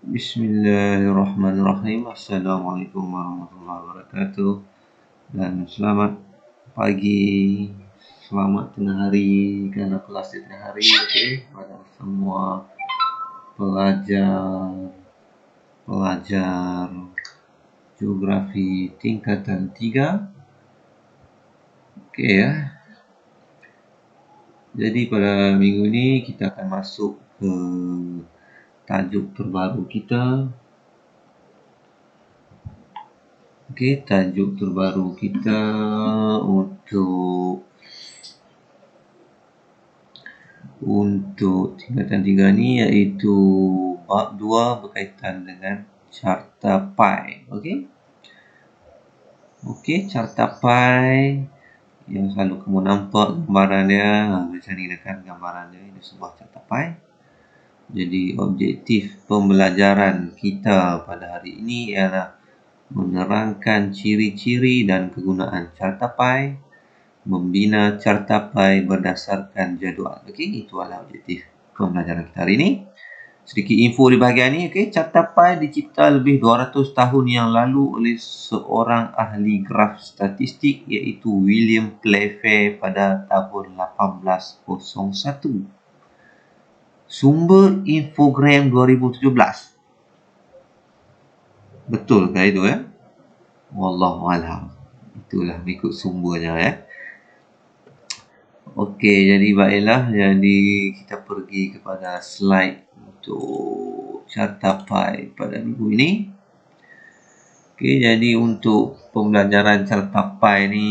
Bismillahirrahmanirrahim. Assalamualaikum warahmatullahi wabarakatuh. Dan selamat pagi, selamat tengah hari, kerana kelas di tengah hari, okey, pada semua pelajar geografi tingkatan 3. Okey ya. Jadi pada minggu ini kita akan masuk ke tajuk terbaru kita. Okey, tajuk terbaru kita untuk tingkatan 3 ni iaitu bab 2 berkaitan dengan carta pi. Okey, carta pi yang selalu kamu nampak gambaran dia. Macam ni kan gambaran dia. Ini sebuah carta pi. Jadi objektif pembelajaran kita pada hari ini ialah menerangkan ciri-ciri dan kegunaan carta pi, membina carta pi berdasarkan jadual. Okey, itu adalah objektif pembelajaran kita hari ini. Sedikit info di bahagian ini. Okey, carta pi dicipta lebih 200 tahun yang lalu oleh seorang ahli graf statistik iaitu William Playfair pada tahun 1801. Sumber Infogram 2017. Betul ke itu ya? Wallahualam. Itulah ikut sumbernya ya. Okey, jadi baiklah. Jadi kita pergi kepada slide untuk carta pi pada minggu ini. Okey, jadi untuk pembelajaran carta pi ni,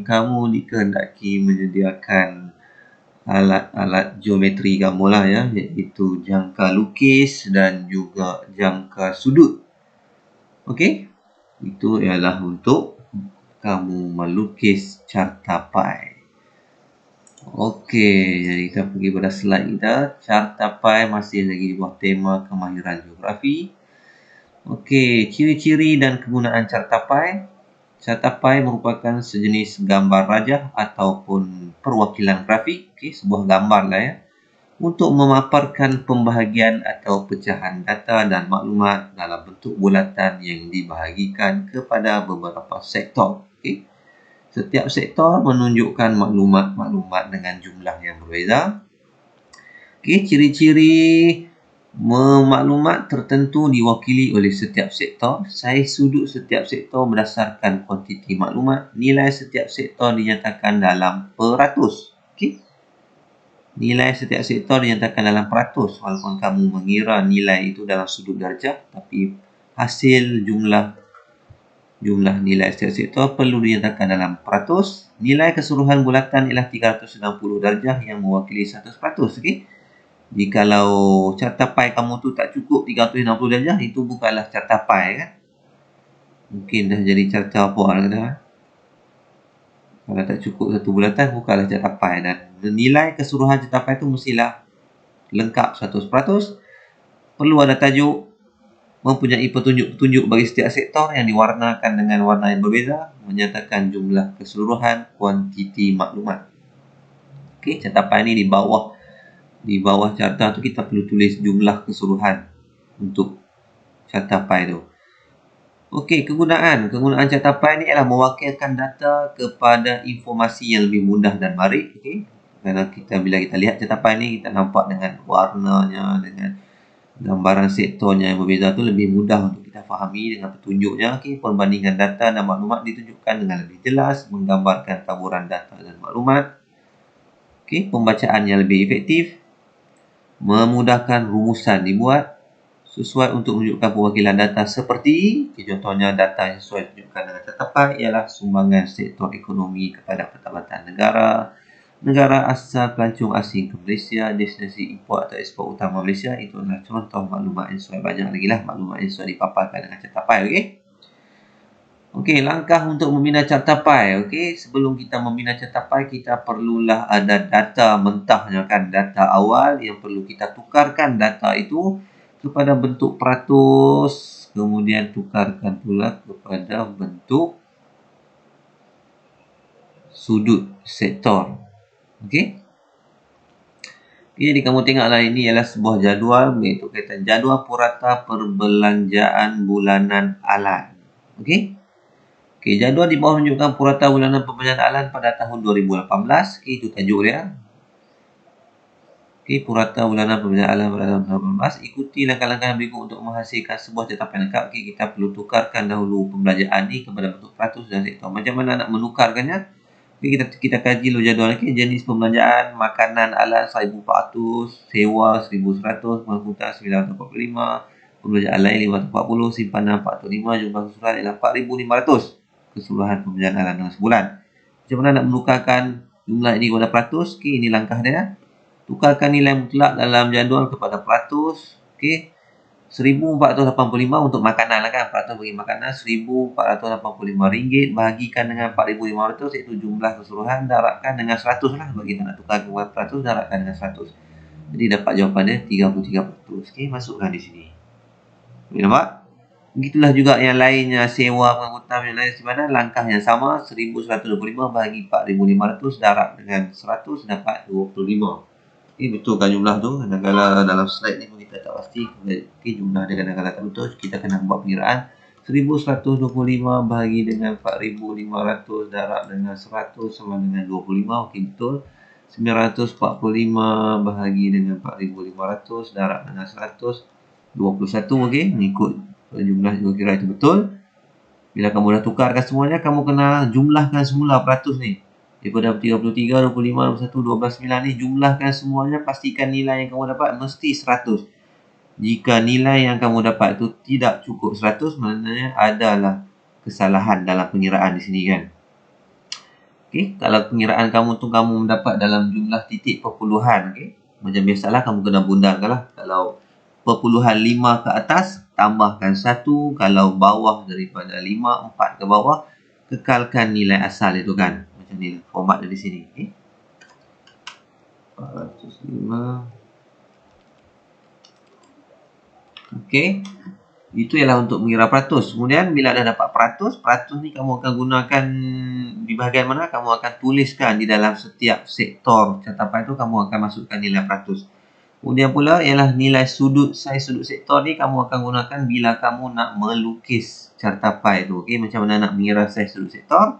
kamu dikehendaki menyediakan alat-alat geometri kamu lah ya, iaitu jangka lukis dan juga jangka sudut. Okey, itu ialah untuk kamu melukis carta pi. Okey, jadi kita pergi pada slide kita. Carta pi masih lagi di bawah tema kemahiran geografi. Okey, ciri-ciri dan kegunaan carta pi. Carta pi merupakan sejenis gambar rajah ataupun perwakilan grafik. Okey, sebuah gambar lah ya. Untuk memaparkan pembahagian atau pecahan data dan maklumat dalam bentuk bulatan yang dibahagikan kepada beberapa sektor. Okey. Setiap sektor menunjukkan maklumat-maklumat dengan jumlah yang berbeza. Okey, ciri-ciri maklumat tertentu diwakili oleh setiap sektor. Saiz sudut setiap sektor berdasarkan kuantiti maklumat. Nilai setiap sektor dinyatakan dalam peratus. Okey. Nilai setiap sektor dinyatakan dalam peratus. Walaupun kamu mengira nilai itu dalam sudut darjah, tapi hasil jumlah nilai setiap sektor perlu dinyatakan dalam peratus. Nilai keseluruhan bulatan ialah 360 darjah yang mewakili 100%. Okey. Jikalau carta pi kamu tu tak cukup 360 darjah, itu bukanlah carta pi kan. Mungkin dah jadi carta apa lah kata. Kalau tak cukup satu bulatan, bukanlah carta pi. Dan nilai keseluruhan carta pi itu mestilah lengkap 100%. Perlu ada tajuk, mempunyai petunjuk-petunjuk bagi setiap sektor yang diwarnakan dengan warna yang berbeza, menyatakan jumlah keseluruhan kuantiti maklumat. Okey, carta pi ni di bawah carta tu kita perlu tulis jumlah keseluruhan untuk carta pi tu. Okey, kegunaan carta pi ni ialah mewakilkan data kepada informasi yang lebih mudah dan marik. Okey, kerana bila kita lihat carta pi ni, kita nampak dengan warnanya, dengan gambaran sektornya yang berbeza tu lebih mudah untuk kita fahami dengan petunjuknya. Okey, perbandingan data dan maklumat ditunjukkan dengan lebih jelas, menggambarkan taburan data dan maklumat. Okey, pembacaan yang lebih efektif, memudahkan rumusan dibuat sesuai untuk menunjukkan perwakilan data seperti, contohnya data yang sesuai ditunjukkan dengan carta pi ialah sumbangan sektor ekonomi kepada Pendapatan Negara asal pelancong asing ke Malaysia, destinasi import atau ekspor utama Malaysia. Itu adalah contoh maklumat yang sesuai. Banyak lagi lah maklumat yang sesuai dipaparkan dengan carta pi. Okey. Okey, langkah untuk membina carta pi. Okey, sebelum kita membina carta pi, kita perlulah ada data mentahnya kan, data awal yang perlu kita tukarkan data itu kepada bentuk peratus, kemudian tukarkan pula kepada bentuk sudut sektor. Okey. Jadi kamu tengoklah, ini ialah sebuah jadual, iaitu kaitan jadual purata perbelanjaan bulanan alan. Okey. Okey, jadual di bawah menunjukkan purata bulanan perbelanjaan alan pada tahun 2018. Okey, itu tajuk dia. Okey, purata bulanan perbelanjaan alan pada tahun 2018. Ikuti langkah-langkah yang berikut untuk menghasilkan sebuah cetapan lengkap. Okey, kita perlu tukarkan dahulu pembelanjaan ni kepada bentuk peratus dan sektor. Macam mana nak menukarkannya? Okay, kita kaji dulu jadual. Okay, jenis pembelanjaan makanan alat 1,400, sewa 1,100, pengangkutan 945, pembelanjaan lain 540, simpanan 405, jumlah keseluruhan ialah 4,500 keseluruhan pembelanjaan alat dalam sebulan. Macam mana nak menukarkan jumlah ini kepada peratus? Okay, ini langkah dia. Tukarkan nilai mutlak dalam jadual kepada peratus. Okay, 1,485 untuk makanan lah kan. Peratus bagi makanan RM1,485 bahagikan dengan 4,500, iaitu jumlah keseluruhan, darabkan dengan 100 lah. Bagi kita nak tukar ke peratus, darabkan dengan 100. Jadi dapat jawapannya 33%. Okay, masukkan di sini. Boleh nampak? Begitulah juga yang lainnya, sewa, pengangkutan yang lain sebenarnya langkah yang sama. 1,125 bagi 4,500, darab dengan 100, dapat 25. Okay, betulkan jumlah tu. Kadang-kadang dalam slide ni pun kita tak pasti. Okay, jumlah dia kadang-kadang tak betul. Kita kena buat pengiraan. 1,125 bahagi dengan 4,500 darab dengan 100 sama dengan 25. Okey, betul. 945 bahagi dengan 4,500 darab dengan 100. 21. Okey, mengikut jumlah juga kira itu betul. Bila kamu dah tukarkan semuanya, kamu kena jumlahkan semula peratus ni. Daripada 33, 25, 21, 12, 9 ni jumlahkan semuanya, pastikan nilai yang kamu dapat mesti 100. Jika nilai yang kamu dapat itu tidak cukup 100, maknanya adalah kesalahan dalam pengiraan di sini kan. Okey, kalau pengiraan kamu tu kamu mendapat dalam jumlah titik perpuluhan, okey. Macam biasalah kamu kena bundarkanlah. Kalau perpuluhan 5 ke atas, tambahkan 1. Kalau bawah daripada 5, 4 ke bawah, kekalkan nilai asal itu kan. Macam ni format dari sini. Okay. 405. Okey. Itu ialah untuk mengira peratus. Kemudian bila dah dapat peratus, peratus ni kamu akan gunakan di bahagian mana? Kamu akan tuliskan di dalam setiap sektor catapan itu, kamu akan masukkan nilai peratus. Kemudian pula ialah nilai sudut, saiz sudut sektor ni kamu akan gunakan bila kamu nak melukis cartapai tu. Okey, macam mana nak mengira saiz sudut sektor?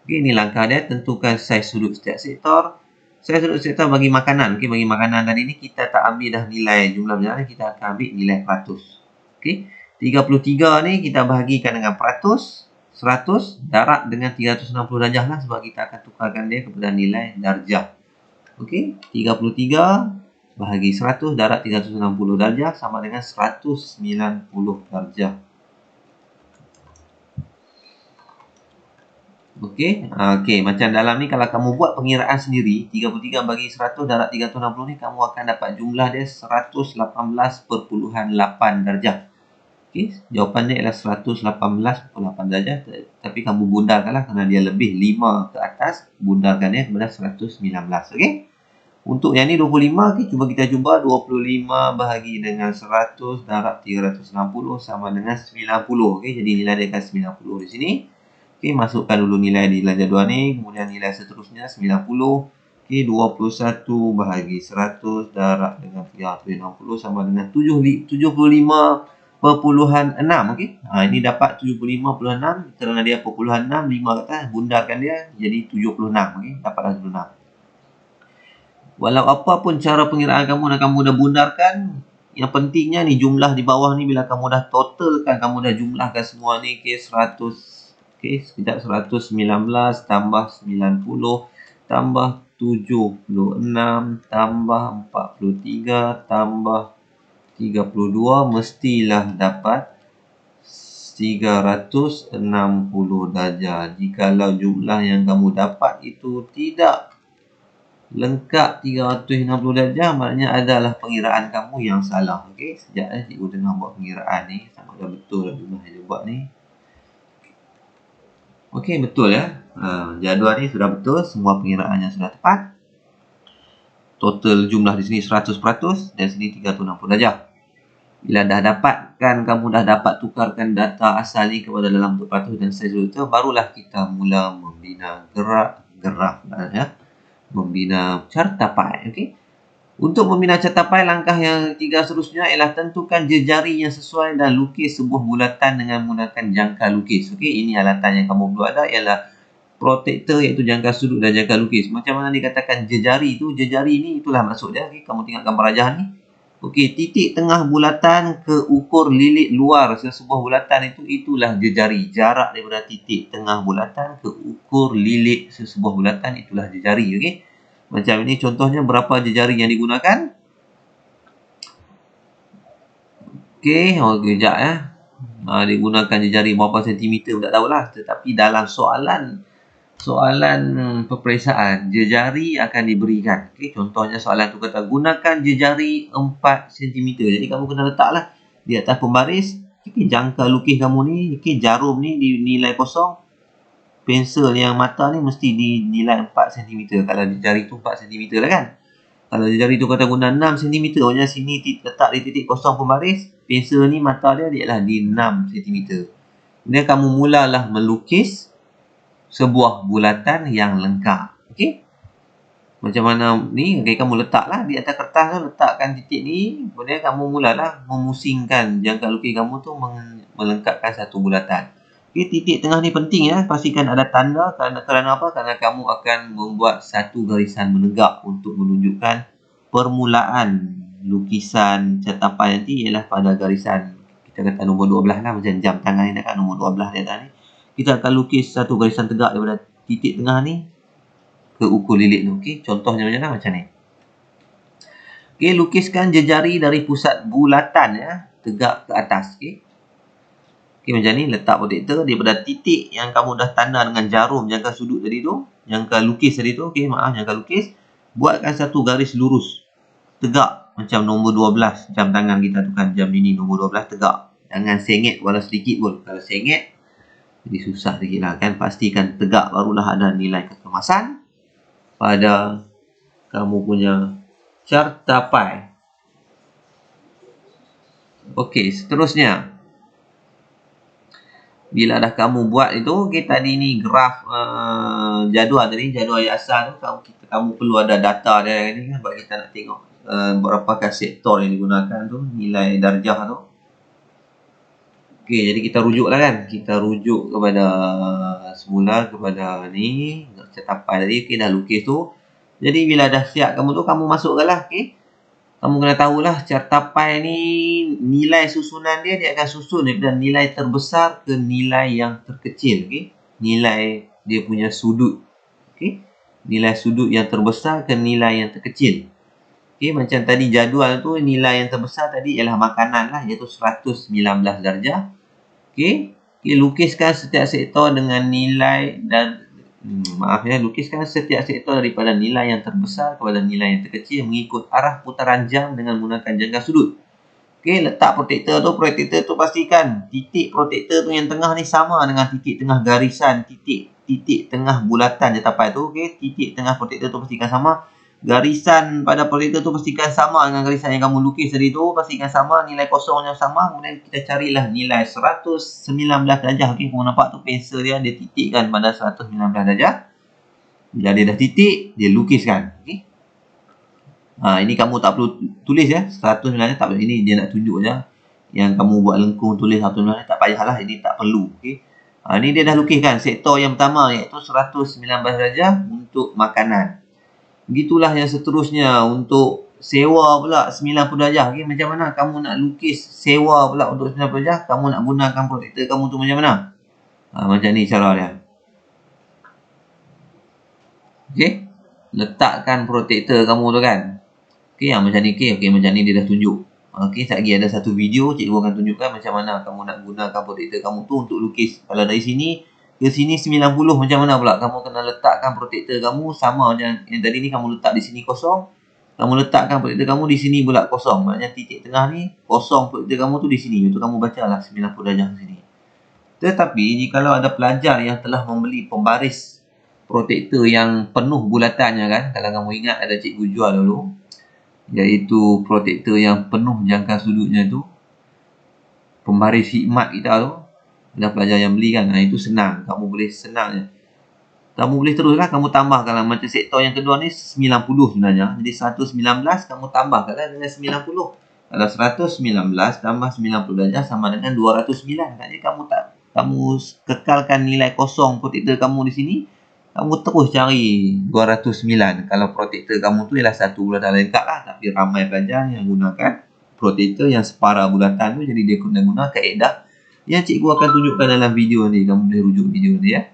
Okey, ini langkah dia. Tentukan saiz sudut setiap sektor. Saiz sudut sektor bagi makanan. Okey, bagi makanan tadi ni kita tak ambil dah nilai jumlah berjalan, kita akan ambil nilai peratus. Okey, 33 ni kita bahagikan dengan peratus. 100 darab dengan 360 darjah lah, sebab kita akan tukarkan dia kepada nilai darjah. Okey, 33 bahagi 100 darab 360 darjah sama dengan 190 darjah. Okey, macam dalam ni kalau kamu buat pengiraan sendiri, 33 bagi 100 darab 360 ni kamu akan dapat jumlah dia 118.8 darjah. Okey, jawapan dia ialah 118.8 darjah, tapi kamu bundarkanlah kerana dia lebih 5 ke atas, bundarkan dia kepada 119. Okey. Untuk yang ni 25, okay, cuba kita cuba 25 bahagi dengan 100 darab 360 sama dengan 90. Okey, jadi nilai dia akan 90 di sini. Okey, masukkan dulu nilai di dalam jadual ni, kemudian nilai seterusnya 90. Okey, 21 bahagi 100 darab dengan 360 sama dengan 75.6. Okey. Ini dapat 75.6 kerana dia perpuluhan 6, 5 kata, bundarkan dia jadi 76. Okey, dapatlah 76. Walau apa pun cara pengiraan kamu dan kamu dah bundarkan, yang pentingnya ni jumlah di bawah ni bila kamu dah totalkan, kamu dah jumlahkan semua ni, okey, 100. Okey, sekejap, 119 tambah 90 tambah 76 tambah 43 tambah 32 mestilah dapat 360 darjah. Jikalau jumlah yang kamu dapat itu tidak lengkap 360 darjah, maknanya adalah pengiraan kamu yang salah. Okey, sekejap cikgu tengah buat pengiraan ni sama ada betul jumlah yang dia buat ni. Okey, betul ya. Jadual ni sudah betul, semua pengiraannya sudah tepat. Total jumlah di sini 100% dan sini 360 darjah. Bila dah dapatkan, kamu dah dapat tukarkan data asal ni kepada dalam bentuk peratus dan saiz itu, barulah kita mula membina graf ya. Membina cartapai. Okey. Untuk membina catapai, langkah yang 3 seterusnya ialah tentukan jejari yang sesuai dan lukis sebuah bulatan dengan menggunakan jangka lukis. Okey, ini alatan yang kamu perlu ada ialah protektor, iaitu jangka sudut dan jangka lukis. Macam mana dikatakan jejari tu? Jejari ni itulah maksud dia. Okey, kamu tengok gambar rajah ni. Okey, titik tengah bulatan ke ukur lilit luar sesebuah bulatan itulah jejari. Jarak daripada titik tengah bulatan ke ukur lilit sesebuah bulatan itulah jejari. Okey. Macam ini contohnya berapa jejari yang digunakan. Okey, kejap ya. Digunakan jejari berapa sentimeter tak tahulah. Tetapi dalam soalan peperiksaan, jejari akan diberikan. Okey, contohnya soalan tu kata gunakan jejari 4 cm. Jadi kamu kena letaklah di atas pembaris. Okey, jangka lukis kamu ni, okey, jarum ni dinilai kosong. Pensel yang mata ni mesti dinilai 4 cm. Kalau jari tu 4 cm lah kan. Kalau jari tu kata guna 6 cm, maksudnya sini letak di titik kosong pembaris. Pensel ni mata dia ialah di 6 cm. Kemudian kamu mulalah melukis sebuah bulatan yang lengkap. Okey. Macam mana ni? Okey, kamu letaklah di atas kertas tu, letakkan titik ni. Kemudian kamu mulalah memusingkan jangka lukis kamu tu melengkapkan satu bulatan. Okey, titik tengah ni penting ya. Pastikan ada tanda kerana apa? Kerana kamu akan membuat satu garisan menegak untuk menunjukkan permulaan lukisan catapai nanti ialah pada garisan kita kata nombor 12 lah, macam jam tangan ni dekat nombor 12 di atas ni. Kita akan lukis satu garisan tegak daripada titik tengah ni ke ukur lilit tu. Okey, contohnya macam ni. Okey, lukiskan jejari dari pusat bulatan ya, tegak ke atas. Okey. Okey, macam ni, letak protektor daripada titik yang kamu dah tanda dengan jarum jangka sudut tadi tu, jangka lukis tadi tu. Okey, jangka lukis. Buatkan satu garis lurus tegak macam nombor 12 jam tangan kita tu kan, jam ini nombor 12 tegak. Jangan sengit walau sedikit pun. Kalau sengit jadi susah sikit lah kan. Pastikan tegak, barulah ada nilai kekemasan pada kamu punya catapai. Okey, seterusnya. Bila dah kamu buat itu, okay, tadi ni graf jadual tadi, jadual ayat asal tu, kamu perlu ada data dia ni kan, sebab kita nak tengok berapakah sektor yang digunakan tu, nilai darjah tu. Okey, jadi kita rujuk lah kan. Kita rujuk kepada semula kepada ni catapai tadi. Okey, dah lukis tu. Jadi bila dah siap kamu tu, kamu masukkanlah. Okey. Kamu kena tahulah catapai ni nilai susunan dia akan susun daripada nilai terbesar ke nilai yang terkecil. Okey. Nilai dia punya sudut. Okey. Nilai sudut yang terbesar ke nilai yang terkecil. Okey, macam tadi jadual tu nilai yang terbesar tadi ialah makanan lah, iaitu 119 darjah. Okey. Okey, lukiskan setiap sektor dengan nilai dan lukiskan setiap sektor daripada nilai yang terbesar kepada nilai yang terkecil mengikut arah putaran jam dengan menggunakan jangka sudut. Okey, letak protektor tu pastikan titik protektor tu yang tengah ni sama dengan titik tengah garisan titik tengah bulatan catapai tu. Okey, titik tengah protektor tu pastikan sama. Garisan pada protektor tu pastikan sama dengan garisan yang kamu lukis tadi tu, pastikan sama, nilai kosongnya sama. Kemudian kita carilah nilai 119 darjah. Okey, kamu nampak tu pensel dia titikkan pada 119 darjah. Bila dia dah titik, dia lukiskan. Okey. Ini kamu tak perlu tulis ya, 119 tak perlu. Ini dia nak tunjuk je. Yang kamu buat lengkung tulis 119 tak payahlah, ini tak perlu. Okey. Ini dia dah lukiskan sektor yang pertama iaitu 119 darjah untuk makanan. Begitulah yang seterusnya untuk sewa pula 90 darjah. Okay, macam mana kamu nak lukis sewa pula untuk 90 darjah? Kamu nak gunakan protektor kamu tu macam mana? Macam ni cara dia. Okay. Letakkan protektor kamu tu kan. Okay, macam ni. Okay, macam ni dia dah tunjuk. Okay, sekejap lagi ada satu video cikgu akan tunjukkan macam mana kamu nak gunakan protektor kamu tu untuk lukis. Kalau dari sini ke sini 90 macam mana pula? Kamu kena letakkan protektor kamu sama macam yang tadi ni, kamu letak di sini kosong. Kamu letakkan protektor kamu di sini pula kosong. Maknanya titik tengah ni kosong, protektor kamu tu di sini. Itu kamu bacalah 90 darjah di sini. Tetapi jikalau ada pelajar yang telah membeli pembaris protektor yang penuh bulatannya kan, kalau kamu ingat ada cikgu jual dulu, iaitu protektor yang penuh jangka sudutnya tu, pembaris hikmat kita tu. Ada pelajar yang beli kan, itu senang. Kamu boleh senang je. Kamu boleh teruslah kamu tambahkanlah. Macam sektor yang kedua ni 90 sebenarnya. Jadi 119 kamu tambahkanlah dengan 90. Kalau 119 tambah 90 darjah sama dengan 209. Jadi kamu kekalkan nilai kosong protektor kamu di sini. Kamu terus cari 209. Kalau protektor kamu tu ialah satu bulatan lengkap lah. Tapi ramai pelajar yang gunakan protektor yang separa bulatan tu. Jadi dia guna kaedah yang cikgu akan tunjukkan dalam video ni. Kamu boleh rujuk video ni ya.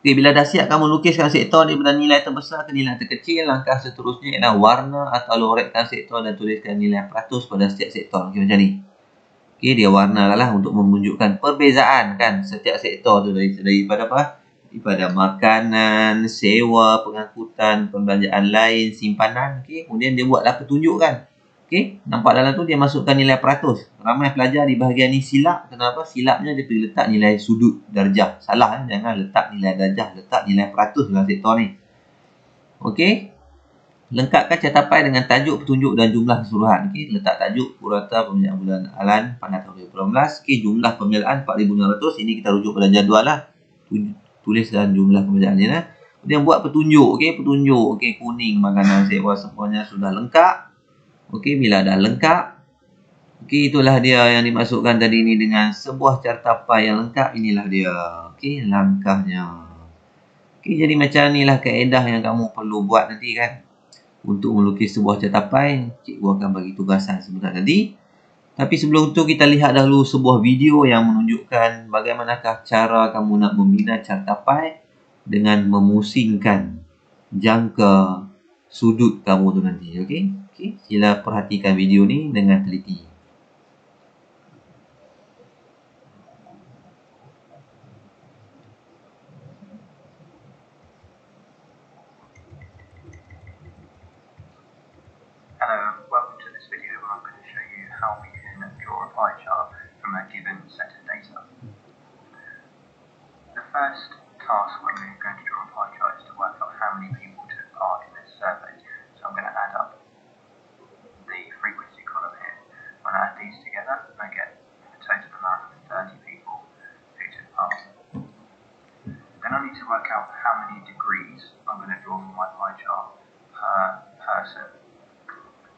Okay, bila dah siap kamu lukiskan sektor daripada nilai terbesar ke nilai terkecil, langkah seterusnya ialah warna atau lorekkan sektor dan tuliskan nilai peratus pada setiap sektor. Okay, macam ni. Okay, dia warna lah untuk menunjukkan perbezaan kan setiap sektor tu daripada apa? Daripada makanan, sewa, pengangkutan, pembelanjaan lain, simpanan. Okay, kemudian dia buatlah petunjuk kan. Okay, nampak dalam tu dia masukkan nilai peratus. Ramai pelajar di bahagian ni silap. Kenapa? Silapnya dia pergi letak nilai sudut darjah. Salah jangan letak nilai darjah, letak nilai peratus dalam sektor ni. Okey. Lengkapkan catapai dengan tajuk, petunjuk dan jumlah keseluruhan. Okey, letak tajuk purata pemilihan bulan Alan pada tahun 2018. Okey, jumlah pemilihan 4,600. Ini kita rujuk pada jadual lah. Tuliskan jumlah pemilihan ni lah. Kemudian buat petunjuk. Okey, petunjuk. Okey, kuning makanan sewa semuanya sudah lengkap. Okey, bila dah lengkap. Okey, itulah dia yang dimasukkan tadi ni dengan sebuah cartapai yang lengkap. Inilah dia. Okey, langkahnya. Okey, jadi macam inilah kaedah yang kamu perlu buat nanti kan. Untuk melukis sebuah cartapai, cikgu akan bagi tugasan sebentar tadi. Tapi sebelum tu kita lihat dahulu sebuah video yang menunjukkan bagaimanakah cara kamu nak membina cartapai dengan memusingkan jangka sudut kamu tu nanti. Okey. Okey, sila perhatikan video ni dengan teliti. Hello, welcome to this video where I'm going to show you how we can draw a pie chart from a given set of data. The first task when we're going to draw a pie chart is to work out how many people took part in this survey. So I'm going to add up the frequency column here. When I add these together, I get a total amount of 30 people who took part. Then I need to work out how many degrees I'm going to draw for my pie chart per person.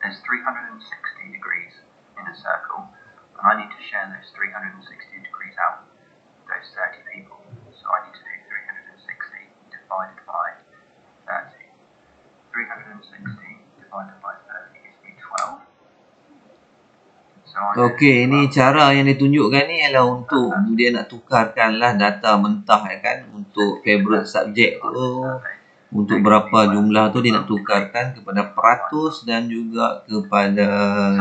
There's 360 degrees in a circle, and I need to share those 360 degrees out with those 30 people. So I need to do 360 divided by 30. 360 divided by 30 gives me 12. Okey, ini cara yang ditunjukkan ni ialah untuk dia nak tukarkanlah data mentah ya kan untuk favorite subject tu. Untuk berapa jumlah tu dia nak tukarkan kepada peratus dan juga kepada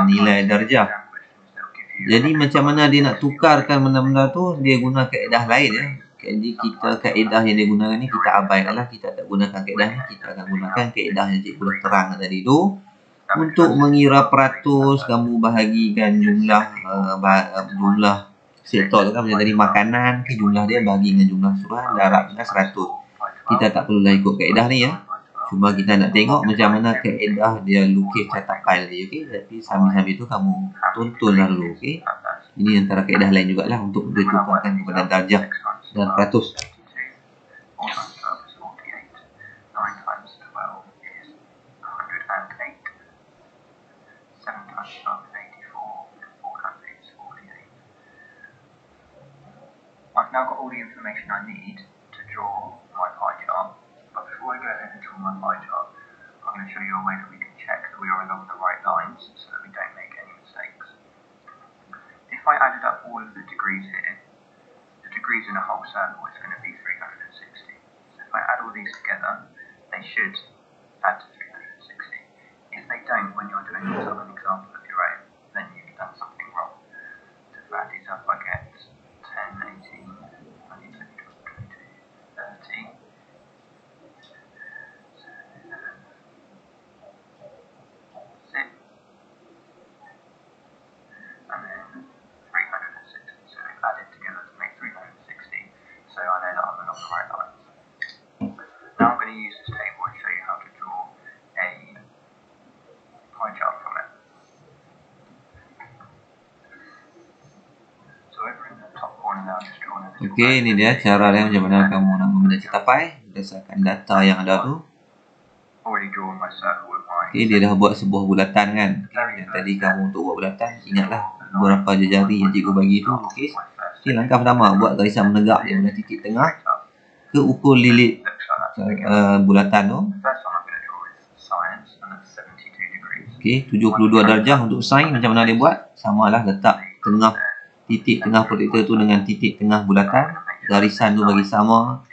nilai darjah. Jadi macam mana dia nak tukarkan benda-benda tu, dia guna kaedah lain ya. Jadi kaedah yang dia gunakan ni kita abaikanlah, kita tak gunakan kaedah ni, kita akan gunakan kaedah yang cikgu dah terang tadi tu. Untuk mengira peratus, kamu bahagikan jumlah sektor tu kan macam tadi makanan, ke jumlah dia bagi dengan jumlah keseluruhan, darab dengan 100. Kita tak perlulah ikut kaedah ni ya. Cuma kita nak tengok macam mana kaedah dia lukis cartapai tadi, okey. Tapi sambil-sambil tu kamu tontonlah dulu, okey. Ini antara kaedah lain jugalah untuk ditukarkan kepada darjah dan peratus. I've now got all the information I need to draw my pie chart, but before I go ahead and draw my pie chart, I'm going to show you a way that we can check that we are along the right lines so that we don't make any mistakes. If I added up all of the degrees here, the degrees in a whole circle is going to be 360. So if I add all these together, they should add to 360. If they don't, when you're doing an example of your own, then you've done something wrong. So if I add these up, I get 10, 18, 19, 20, 22, 30. And then 360. So we've added together to make 360. So I know that I'm along the right lines. Now I'm going to use this table and show you how to draw a pie chart from it. So over in the top corner now, just draw an Okey, ini dia cara dia macam mana kamu nak membina cartapai. berdasarkan data yang ada tu. Already drawn my circle with my Okay, dia dah buat sebuah bulatan kan. Okay, yang tadi kamu untuk buat bulatan, ingatlah berapa jari yang cikgu bagi tu. Lukis. Okay, langkah pertama, buat garisan menegak daripada titik tengah ke ukur lilit bulatan tu. First one I'm going to draw is science, and that's 72 degrees. Okay, 72 darjah untuk sin. Macam mana dia buat? Samalah, letak tengah titik tengah protektor tu dengan titik tengah bulatan. Garisan tu bagi sama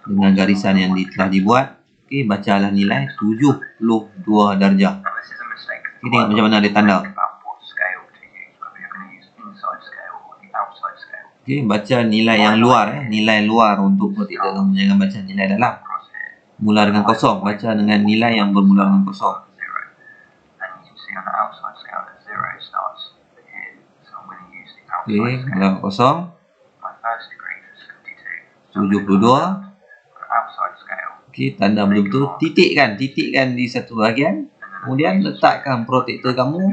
dengan garisan yang telah dibuat. Okay, bacalah nilai 72 darjah. Now this is a mistake. Okay, tengok macam mana dia tanda. About what scale to use, whether you're going to use inside scale or the outside scale. Okay, baca nilai yang luar. Nilai luar untuk protektor kamu. Jangan baca nilai dalam. Across here, Mula dengan kosong. Baca dengan nilai yang bermula dengan kosong. 0. And you can see on the outside scale that 0 starts here. So I'm going to use the outside Okay, scale. mula kosong. My first degree is 72. So I'm 72. going to go on the outside scale. Okay, tanda betul-betul. Titikkan di satu bahagian. Kemudian letakkan protektor kamu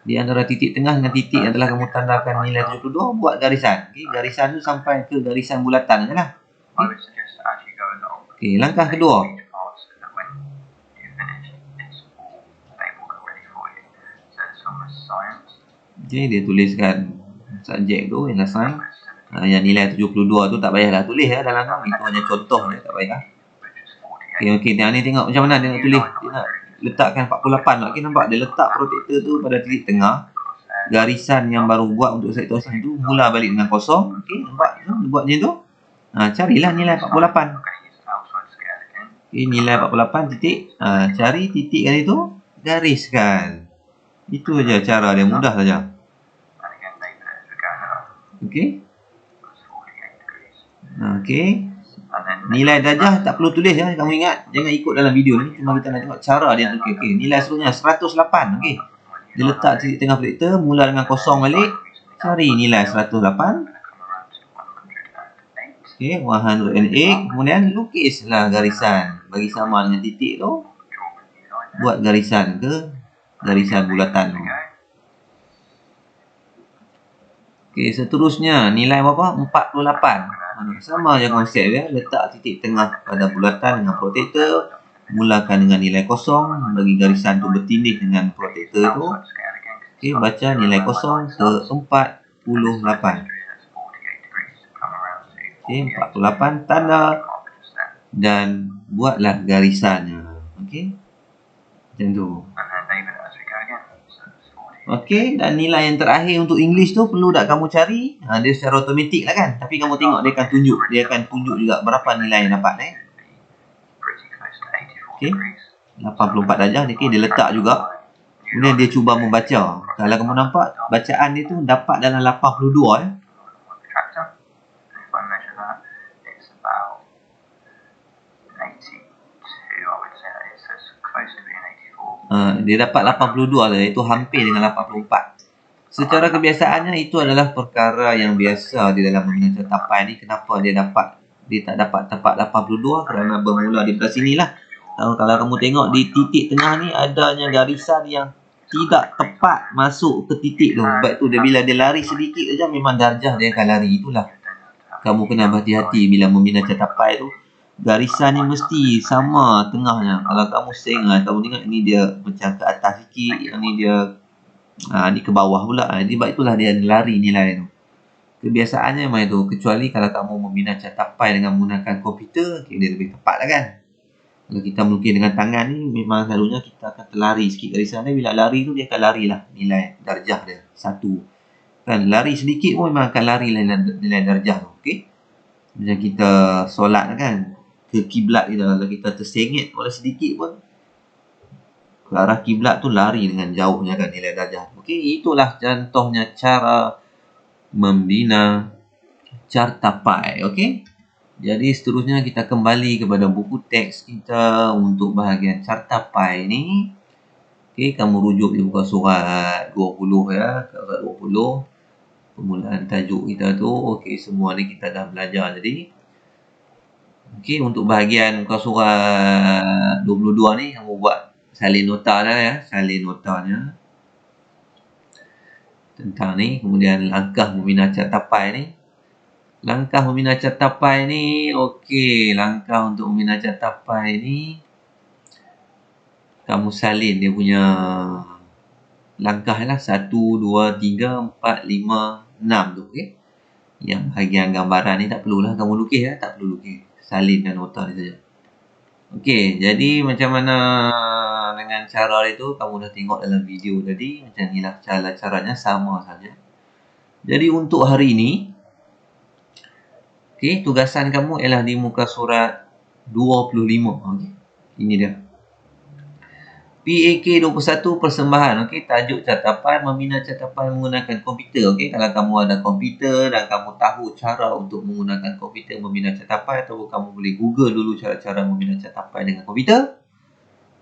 di antara titik tengah dengan titik yang telah kamu tandakan nilai 72. Buat garisan. Okay, garisan tu sampai ke garisan bulatan je lah. I would suggest that as you go along, Okay, langkah kedua. each part so that when you finish, it's all labeled already for you. So this one was science, Okay, dia tuliskan subjek tu yang sign. with 70, Yang nilai 72 tu tak payahlah tulis ya dalam tu. Itu hanya contoh je, tak payah. which is 48. Okay, yang ni tengok macam mana dia nak tulis. Dia nak letakkan 48. Okay, nampak dia letak protektor tu pada titik tengah. Across there, Garisan yang baru buat untuk sektor sign tu mula balik dengan kosong. Okay, nampak tu dia buat macam tu. Carilah nilai 48. I'm going to use the outside scale again. Okay, nilai 48 titik. Cari titik kali tu, gariskan. Itu aja cara dia, mudah saja. And again, label it as we're going along. Okay. It was 48 degrees. Okay. And then Nilai darjah tak perlu tulis ya. Kamu ingat, jangan ikut dalam video ni. Cuma kita nak tengok cara dia. Okay. Nilai seterusnya 108. Okay. Dia letak titik tengah protektor, mula dengan kosong balik. Cari nilai 108. I'm going to come around to 108. Okay, 108. Kemudian lukislah garisan. Bagi sama dengan titik tu. Draw with the line. Buat garisan ke garisan bulatan tu. There we go. Okay, seterusnya nilai berapa? 48. Sama je konsep ya. Letak titik tengah pada bulatan dengan protektor. Mulakan dengan nilai kosong. Bagi garisan tu bertindih dengan protektor tu. Outside scale again, 'cause Okay, baca nilai kosong ke 48. that's 48 degrees. Come around to Okay, 48. 48 tanda Mark just there. dan buatlah garisannya. Okay, macam tu. And then label it as we go again. So it's 48. Okey, dan nilai yang terakhir untuk English tu perlu tak kamu cari? Dia secara automatik lah kan. Tapi kamu tengok dia akan tunjuk juga berapa nilai yang dapat Pretty close to 84 Okay. degrees. 84 darjah ni dia letak juga. Kemudian dia cuba membaca. Kalau kamu nampak bacaan dia tu dapat dalam 82 Tractor. And if I measure that, it's about 82, I would say that is. So it's close to being 84. Dia dapat 82 lah, iaitu hampir dengan 84. Secara kebiasaannya itu adalah perkara yang biasa di dalam membina catapai ni. Kenapa dia tak dapat tepat 82? Kerana bermula di sini lah. Kalau kamu tengok di titik tengah ni adanya garisan yang tidak tepat masuk ke titik tu. Sebab tu dia bila dia lari sedikit saja memang darjah dia akan lari. Itulah kamu kena berhati-hati bila membina catapai tu. Garisan ni mesti sama tengahnya. Kalau kamu kamu tengok ni dia macam ke atas sikit, yang ni dia ni ke bawah pula. Sebab itulah dia lari nilai tu. Kebiasaannya memang itu. Kecuali kalau kamu membina catapai dengan menggunakan komputer, dia lebih tepat lah kan. Kalau kita melukis dengan tangan ni, memang selalunya kita akan terlari sikit garisan dia. Bila lari tu, dia akan larilah nilai darjah dia. 1. Kan, lari sedikit pun memang akan lari nilai darjah tu. Okay? Macam kita solat kan, ke kiblat kita. Kalau kita tersengit oleh sedikit pun, ke arah kiblat tu lari dengan jauhnya kan nilai darjah. Okay? Itulah contohnya cara membina cartapai. Okay? Jadi seterusnya kita kembali kepada buku teks kita untuk bahagian cartapai ni. Okey, kamu rujuk di muka surat 20 ya, surat 20. Permulaan tajuk kita tu. Okey, semua ni kita dah belajar tadi. Okey, untuk bahagian muka surat 22 ni kamu buat salin nota dah ya, salin notanya tentang ni, kemudian langkah membina cartapai ni. Langkah membina catapai ni, okey, langkah untuk membina catapai ni, kamu salin dia punya langkah lah. 1, 2, 3, 4, 5, 6 tu. Okay? Yang bahagian gambaran ni tak perlulah kamu lukis lah. Tak perlu lukis. Salinkan nota ni saja. Okey, jadi macam mana dengan cara itu kamu dah tengok dalam video tadi. Macam inilah caranya, sama saja. Jadi untuk hari ini, okey, tugasan kamu ialah di muka surat 25. Okey, ini dia. PAK 21 persembahan. Okey, tajuk catapan, membina catapan menggunakan komputer. Okey, kalau kamu ada komputer dan kamu tahu cara untuk menggunakan komputer membina catapan, atau kamu boleh Google dulu cara-cara membina catapan dengan komputer,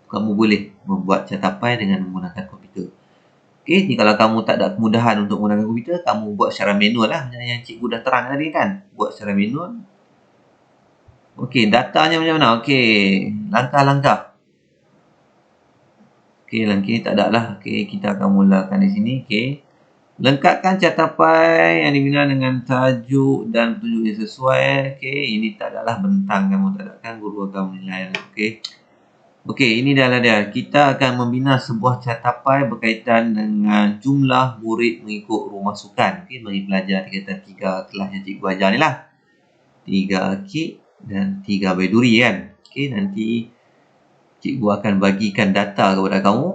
kamu boleh membuat catapan dengan menggunakan komputer. Okey, kalau kamu tak ada kemudahan untuk menggunakan komputer, kamu buat secara manual lah. Macam yang cikgu dah terang tadi kan. Buat secara manual. Okey, datanya macam mana? Okey, langkah-langkah. Okey, langkah tak ada lah. Okey, kita akan mulakan di sini. Okey. Lengkapkan catapan yang dibina dengan tajuk dan petunjuk yang sesuai. Okey, ini tak adalah bentang kamu tak ada kan, guru akan menilai. Okey. Okey, ini adalah dia. Kita akan membina sebuah catapan berkaitan dengan jumlah murid mengikut rumah sukan. Okey, bagi pelajar kita 3 kelas yang cikgu ajar ni lah. 3 akik dan 3 baiduri kan. Okey, nanti cikgu akan bagikan data kepada kamu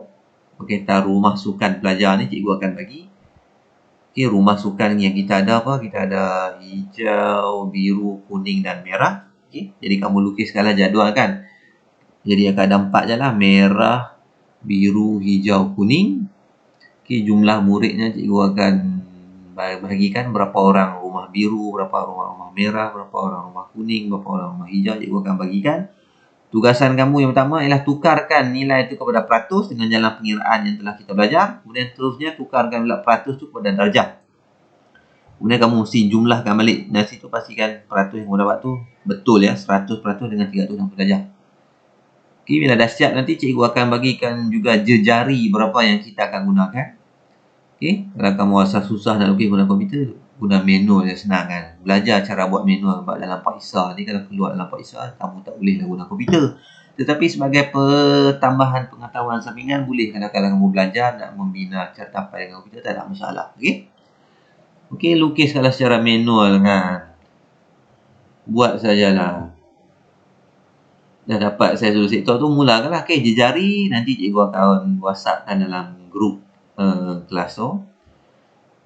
berkaitan rumah sukan pelajar ni. Cikgu akan bagi. Okey, rumah sukan yang kita ada apa? Kita ada hijau, biru, kuning dan merah. Okey, jadi kamu lukiskanlah jadual kan. Jadi akan ada 4 je lah. Merah, biru, hijau, kuning. Okey, jumlah muridnya cikgu akan bagikan berapa orang rumah biru, berapa orang rumah merah, berapa orang rumah kuning, berapa orang rumah hijau. Cikgu akan bagikan. Tugasan kamu yang pertama ialah tukarkan nilai itu kepada peratus dengan jalan pengiraan yang telah kita belajar. Kemudian terusnya tukarkan pula peratus itu kepada darjah. Kemudian kamu mesti jumlahkan balik. Dari situ pastikan peratus yang kamu dapat tu betul ya. 100% dengan 360 darjah. Okey, bila dah siap nanti cikgu akan bagikan juga jejari berapa yang kita akan gunakan. Okey, kalau kamu rasa susah nak lukis guna komputer, guna manual yang senang kan. Belajar cara buat manual dalam Pak Isa ni. Kalau keluar dalam Pak Isa, kamu tak boleh guna komputer. Tetapi sebagai pertambahan pengetahuan sampingan, boleh kalau kamu belajar nak membina catapan dengan komputer, tak ada masalah. Okey. Okey, lukis kalau secara manual kan. Buat sajalah. Dah dapat saya suruh sektor tu, mulakanlah. Okey, jejari. Nanti cikgu akan whatsappkan dalam grup kelas tu.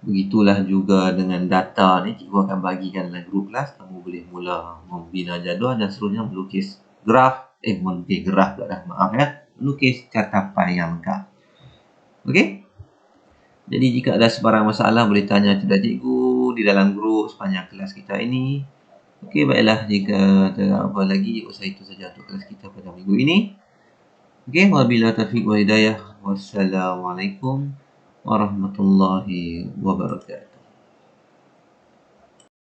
Begitulah juga dengan data ni, cikgu akan bagikan dalam grup kelas. Kamu boleh mula membina jadual dan seterusnya melukis graf. Melukis graf pula dah, maaf ya. Melukis catapan yang lengkap. Okey? Jadi jika ada sebarang masalah, boleh tanya kepada cikgu di dalam grup sepanjang kelas kita ini. Okey, baiklah. Jika tak apa lagi, usai itu saja untuk kelas kita pada minggu ini. Okey, wabillahi taufiq wa hidayah. Wassalamualaikum warahmatullahi wabarakatuh.